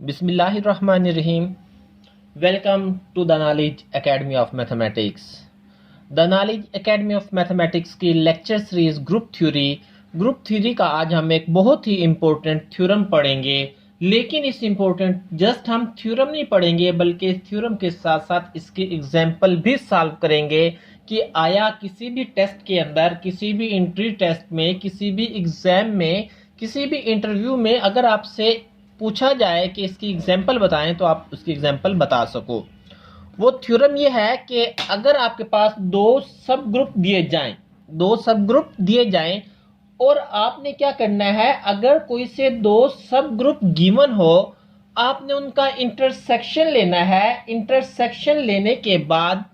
बिस्मिल्लाहिर्रहमानिर्रहीम। Welcome to the knowledge academy of mathematics. The knowledge academy of mathematics की lecture series group theory का आज हम एक बहुत ही इम्पोर्टेंट थ्योरम पढ़ेंगे। लेकिन इस इम्पोर्टेंट जस्ट हम थ्योरम नहीं पढ़ेंगे बल्कि इस थ्योरम के साथ साथ इसके एग्जाम्पल भी सॉल्व करेंगे कि आया किसी भी टेस्ट के अंदर, किसी भी एंट्री टेस्ट में, किसी भी एग्जाम में, किसी भी इंटरव्यू में अगर आपसे पूछा जाए कि इसकी एग्जाम्पल बताएं तो आप उसकी एग्जाम्पल बता सको। वो थ्योरम ये है कि अगर आपके पास दो सब ग्रुप दिए जाएं और आपने क्या करना है, अगर कोई से दो सब ग्रुप गिवन हो, आपने उनका इंटरसेक्शन लेना है। इंटरसेक्शन लेने के बाद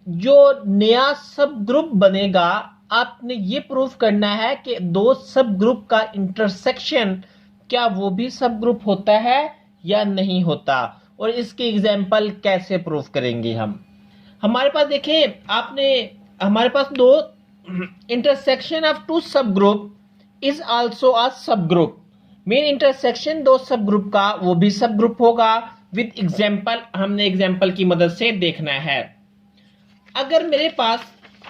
जो नया सब ग्रुप बनेगा, आपने ये प्रूफ करना है कि दो सब ग्रुप का इंटरसेक्शन क्या वो भी सब ग्रुप होता है या नहीं होता, और इसके एग्जाम्पल कैसे प्रूफ करेंगे हम। हमारे पास देखिए, हमारे पास दो इंटरसेक्शन ऑफ टू सब ग्रुप इज आल्सो अ सब ग्रुप। मेन इंटरसेक्शन दो सब ग्रुप का वो भी सब ग्रुप होगा। विद एग्जाम्पल, हमने एग्जाम्पल की मदद से देखना है। अगर मेरे पास,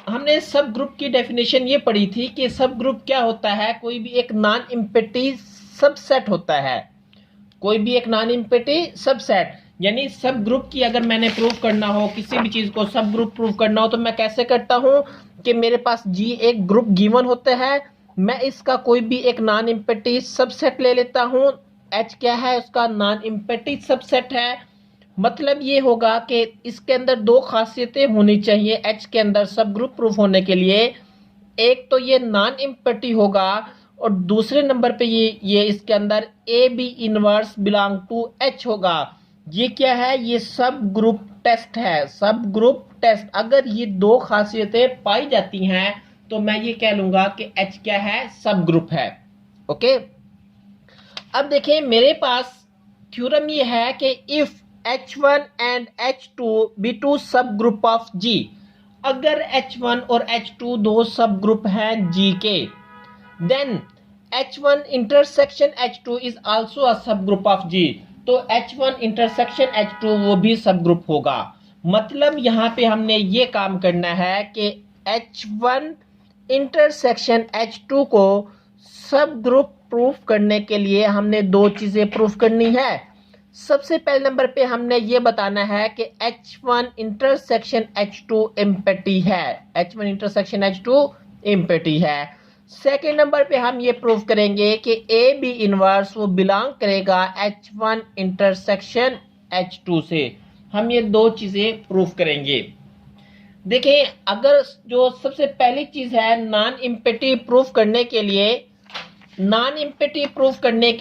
हमने सब ग्रुप की डेफिनेशन ये पढ़ी थी कि सब ग्रुप क्या होता है, कोई भी एक नॉन इम्पिटी सबसेट होता है। कोई भी एक नॉन इम्पिटी सबसेट, यानी सब ग्रुप की अगर मैंने प्रूफ करना हो, किसी भी चीज को सब ग्रुप प्रूफ करना हो, तो मैं कैसे करता हूं कि मेरे पास जी एक ग्रुप गिवन होता है, मैं इसका कोई भी एक नॉन इम्पिटी सबसेट ले लेता हूं। एच क्या है, उसका नॉन इम्पिटी सबसेट है। मतलब ये होगा कि इसके अंदर दो खासियतें होनी चाहिए एच के अंदर सब ग्रुप प्रूफ होने के लिए। एक तो ये नॉन इम्पिटी होगा और दूसरे नंबर पे ये इसके अंदर A B inverse belong to H होगा। ये क्या है, ये सब ग्रुप टेस्ट है। सब ग्रुप टेस्ट, अगर ये दो खासियतें पाई जाती हैं तो मैं ये कह लूंगा कि एच क्या है, सब ग्रुप है। ओके, अब देखिए मेरे पास थ्योरम ये है कि if H1 and H2 be two subgroup of G, अगर H1 और H2 दो सब ग्रुप हैं G के, then H1 intersection H2 is also a subgroup of G। तो H1 इंटरसेक्शन H2 वो भी सब ग्रुप होगा। मतलब यहाँ पे हमने ये काम करना है कि H1 इंटरसेक्शन H2 को सब ग्रुप प्रूफ करने के लिए हमने दो चीजें प्रूफ करनी है। सबसे पहले नंबर पे हमने ये बताना है कि H1 इंटरसेक्शन H2 इम्पिटी है। H1 इंटरसेक्शन H2 इम्पिटी है। सेकेंड नंबर पे हम ये प्रूफ करेंगे कि ए बी इनवर्स वो बिलोंग करेगा H1 इंटरसेक्शन H2 से। हम ये दो चीजें प्रूफ करेंगे। देखिए, अगर जो सबसे पहली चीज है नॉन इम्पिटी प्रूफ करने के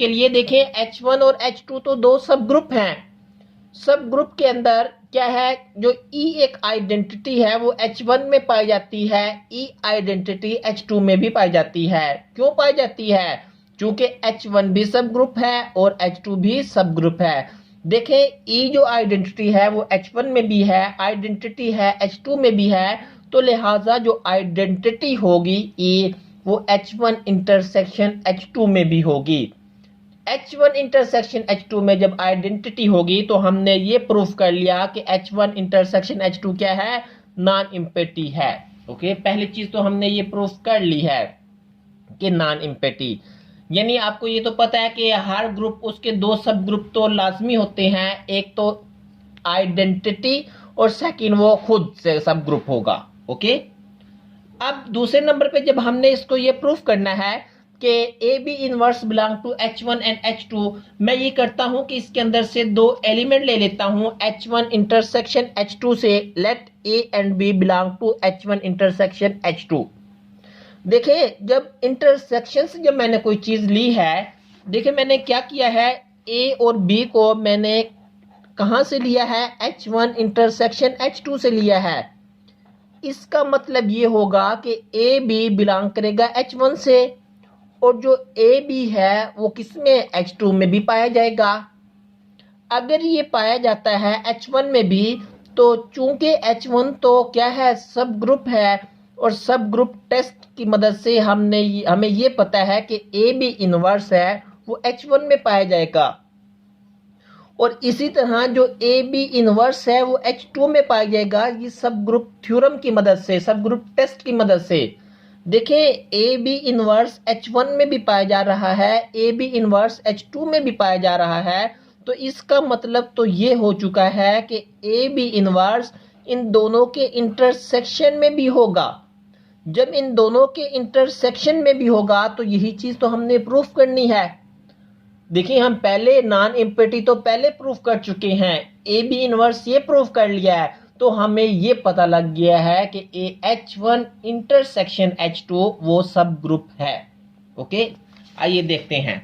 लिए, देखिए H1 और H2 तो दो सब ग्रुप हैं। सब ग्रुप के अंदर क्या है, जो E एक आइडेंटिटी है वो H1 में पाई जाती है, E आइडेंटिटी H2 में भी पाई जाती है। क्यों पाई जाती है? क्योंकि H1 भी सब ग्रुप है और H2 भी सब ग्रुप है। देखें, E जो आइडेंटिटी है वो H1 में भी है, आइडेंटिटी है H2 में भी है, तो लिहाजा जो आइडेंटिटी होगी E वो H1 इंटरसेक्शन H2 में भी होगी। H1 इंटरसेक्शन H2 में जब आइडेंटिटी होगी तो हमने ये प्रूफ कर लिया कि H1 इंटरसेक्शन H2 क्या है, नॉन इम्पिटी है। ओके, पहली चीज तो हमने ये प्रूफ कर ली है कि नॉन इम्पिटी। यानी आपको ये तो पता है कि हर ग्रुप, उसके दो सब ग्रुप तो लाजमी होते हैं, एक तो आइडेंटिटी और सेकंड वो खुद से सब ग्रुप होगा। ओके, अब दूसरे नंबर पे जब हमने इसको ये प्रूफ करना है कि A B inverse belong to H1 and H2, मैं ये करता हूं कि इसके अंदर से दो एलिमेंट ले लेता हूं H1 इंटरसेक्शन H2 से। Let A and B belong to H1 intersection H2। देखिए, जब इंटरसेक्शन से जब मैंने कोई चीज ली है, देखिए मैंने क्या किया है, A और B को मैंने कहां से लिया है, H1 इंटरसेक्शन H2 से लिया है। इसका मतलब ये होगा कि ए बी बिलोंग करेगा H1 से, और जो ए बी है वो किसमें, H2 में भी पाया जाएगा। अगर ये पाया जाता है H1 में भी, तो चूंकि H1 तो क्या है, सब ग्रुप है, और सब ग्रुप टेस्ट की मदद से हमें ये पता है कि ए बी इनवर्स है वो H1 में पाया जाएगा। और इसी तरह जो ए बी इनवर्स है वो H2 में पाया जाएगा, ये सब ग्रुप थ्योरम की मदद से, सब ग्रुप टेस्ट की मदद से। देखें ए बी इनवर्स H1 में भी पाया जा रहा है, ए बी इनवर्स H2 में भी पाया जा रहा है, तो इसका मतलब तो ये हो चुका है कि ए बी इनवर्स इन दोनों के इंटरसेक्शन में भी होगा। जब इन दोनों के इंटरसेक्शन में भी होगा तो यही चीज तो हमने प्रूफ करनी है। देखिए हम पहले नॉन इम्पिटी तो पहले प्रूफ कर चुके हैं, ए बी इनवर्स ये प्रूफ कर लिया है, तो हमें ये पता लग गया है कि H1 इंटरसेक्शन H2 वो सब ग्रुप है। ओके, आइए देखते हैं।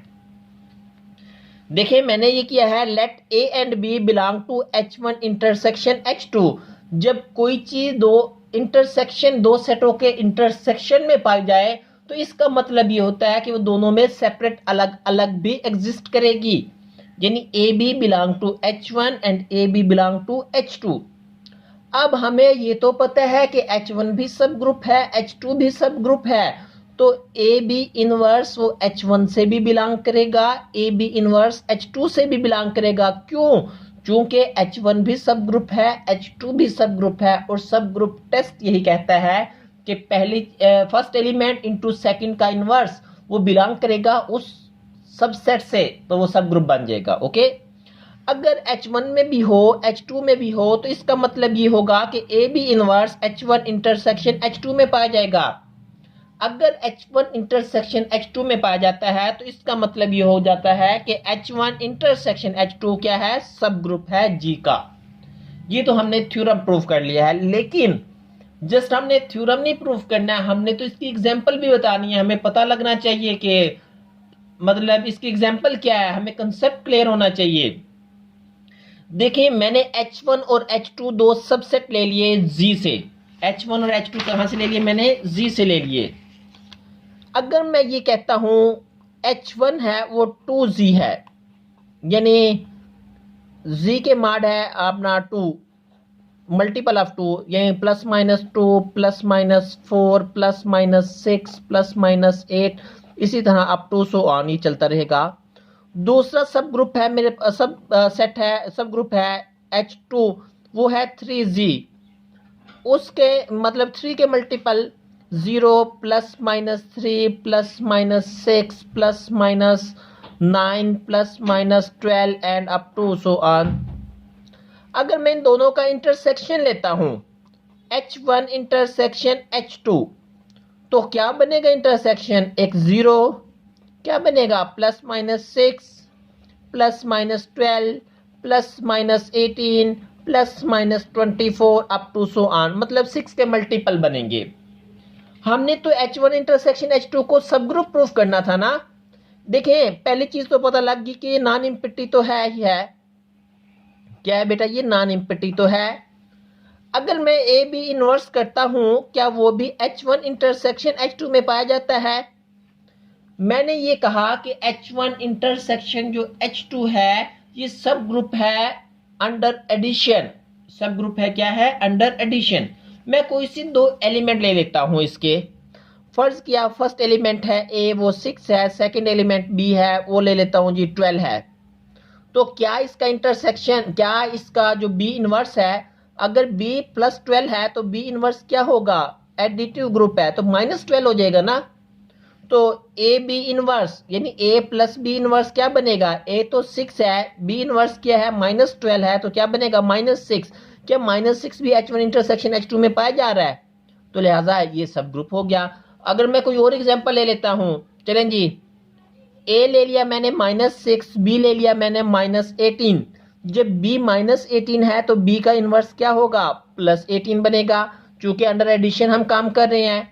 देखिए मैंने ये किया है, let A and B belong to H1 intersection H2। जब कोई चीज दो सेटों के इंटरसेक्शन में पाई जाए तो इसका मतलब ये होता है कि वो दोनों में सेपरेट अलग अलग भी एग्जिस्ट करेगी, यानी A B belong to H1 and A B belong to H2। अब हमें ये तो पता है कि H1 भी सब ग्रुप है, H2 भी सब ग्रुप है, तो ए बी इनवर्स वो H1 से भी बिलोंग करेगा, ए बी इनवर्स H2 से भी बिलोंग करेगा। क्यों? चूंकि H1 भी सब ग्रुप है, H2 भी सब ग्रुप है, और सब ग्रुप टेस्ट यही कहता है कि फर्स्ट एलिमेंट इनटू सेकंड का इनवर्स वो बिलोंग करेगा उस सबसेट से, तो वो सब ग्रुप बन जाएगा। ओके, अगर H1 में भी हो H2 में भी हो तो इसका मतलब ये होगा कि A B inverse H1 intersection H2 में पाया जाएगा। अगर H1 इंटरसेक्शन H2 में पाया जाता है तो इसका मतलब ये हो जाता है कि H1 इंटरसेक्शन H2 क्या है? सब ग्रुप है G का। ये तो हमने थ्योरम प्रूफ कर लिया है, लेकिन जस्ट हमने थ्योरम नहीं प्रूफ करना है, हमने तो इसकी एग्जांपल भी बतानी है। हमें पता लगना चाहिए कि मतलब इसकी एग्जांपल क्या है, हमें कंसेप्ट क्लियर होना चाहिए। देखिए मैंने H1 और H2 दो सबसेट ले लिए G से। H1 और H2 कहां से ले लिए? मैंने G से ले लिए। अगर मैं ये कहता हूं H1 है वो 2G है, यानी G के माड है अपना 2 मल्टीपल ऑफ 2, यानी plus minus 2 plus minus 4 plus minus 6 plus minus 8, इसी तरह अप टू सो ऑन ही चलता रहेगा। दूसरा सब ग्रुप है मेरे सब ग्रुप है H2, वो है 3G। उसके मतलब 3 के multiple 0 plus minus 3 plus minus 6 plus minus 9 plus minus 12 and up to so on. अगर मैं इन दोनों का इंटरसेक्शन लेता हूं H1 इंटरसेक्शन H2, तो क्या बनेगा इंटरसेक्शन? एक 0, क्या बनेगा? Plus minus 6 plus minus 12 plus minus 18 plus minus 24 up to so on, मतलब 6 के मल्टीपल बनेंगे। हमने तो H1 इंटरसेक्शन H2 को सब ग्रुप प्रूफ करना था ना। देखिए पहली चीज तो पता लग गई कि ये नॉन इम्पिटी तो है ही है। क्या है बेटा? ये नॉन इम्पिटी तो है। अगर मैं ए बी इनवर्स करता हूं, क्या वो भी H1 इंटरसेक्शन H2 में पाया जाता है? मैंने ये कहा कि H1 इंटरसेक्शन जो H2 है ये सब ग्रुप है अंडर एडिशन। सब ग्रुप है क्या है? Under addition. मैं कोई सी दो एलिमेंट ले लेता हूं इसके। फर्ज किया फर्स्ट एलिमेंट है A, वो 6 है, सेकंड एलिमेंट B है, वो ले लेता हूं जी 12 है। तो क्या इसका इंटरसेक्शन, क्या इसका जो B इनवर्स है, अगर B प्लस 12 है तो B इनवर्स क्या होगा? एडिटिव ग्रुप है तो माइनस 12 हो जाएगा ना। तो ए बी इनवर्स यानी A प्लस बी इनवर्स क्या बनेगा? A तो 6 है, B इनवर्स क्या है? माइनस 12 है, तो क्या बनेगा? माइनस 6। क्या माइनस 6 भी H1 इंटरसेक्शन H2 में पाया जा रहा है? तो लिहाजा ये सब ग्रुप हो गया। अगर मैं कोई और एग्जांपल ले लेता हूं, चलें जी, A ले लिया मैंने -6, B ले लिया मैंने -18। जब B -18 है तो B का इनवर्स क्या होगा? +18 बनेगा। चूंकि अंडर एडिशन हम काम कर रहे हैं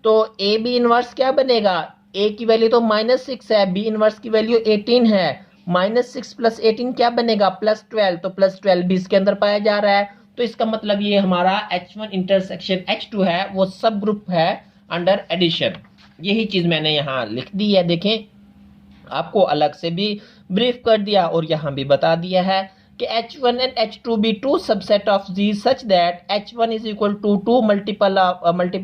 तो ए बी इनवर्स क्या बनेगा? A की वैल्यू तो -6 है, B इनवर्स की वैल्यू 18 है। -6 + 18 क्या बनेगा? +12, तो +12 भी इसके अंदर पाया जा रहा है। तो इसका मतलब ये हमारा H1 इंटरसेक्शन H2 है वो सब ग्रुप है अंडर एडिशन। यही चीज मैंने यहाँ लिख दी है। देखें आपको अलग से भी ब्रीफ कर दिया और यहाँ भी बता दिया है कि H1 and H2 be two subset of G such that H1 is equal to 2 multiple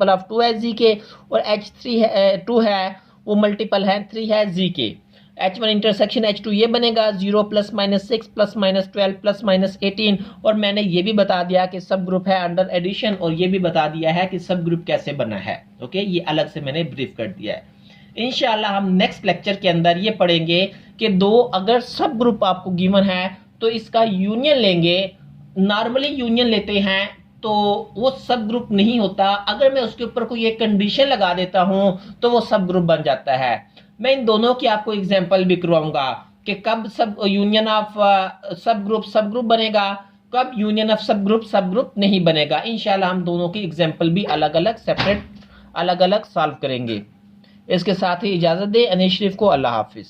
of 2 है G के, और H3 है 2 है वो मल्टीपल है 3 है G के। H1 इंटरसेक्शन H2 ये बनेगा 0 plus minus 6 plus minus 12 plus minus 18। और मैंने ये भी बता दिया कि सब ग्रुप है अंडर एडिशन, और ये भी बता दिया है कि सब ग्रुप कैसे बना है। ओके, ये अलग से मैंने ब्रीफ कर दिया है। इंशाल्लाह हम नेक्स्ट लेक्चर के अंदर ये पढ़ेंगे कि दो अगर सब ग्रुप आपको गिवन है तो इसका यूनियन लेंगे। नॉर्मली यूनियन लेते हैं तो वो सब ग्रुप नहीं होता, अगर मैं उसके ऊपर कोई एक कंडीशन लगा देता हूं तो वो सब ग्रुप बन जाता है। मैं इन दोनों की आपको एग्जांपल भी करवाऊंगा कि कब सब यूनियन ऑफ सब ग्रुप बनेगा, कब यूनियन ऑफ सब ग्रुप नहीं बनेगा। इंशाल्लाह हम दोनों की एग्जांपल भी अलग अलग सेपरेट अलग अलग सॉल्व करेंगे। इसके साथ ही इजाजत दे अनीश शरीफ को। अल्लाह हाफिज।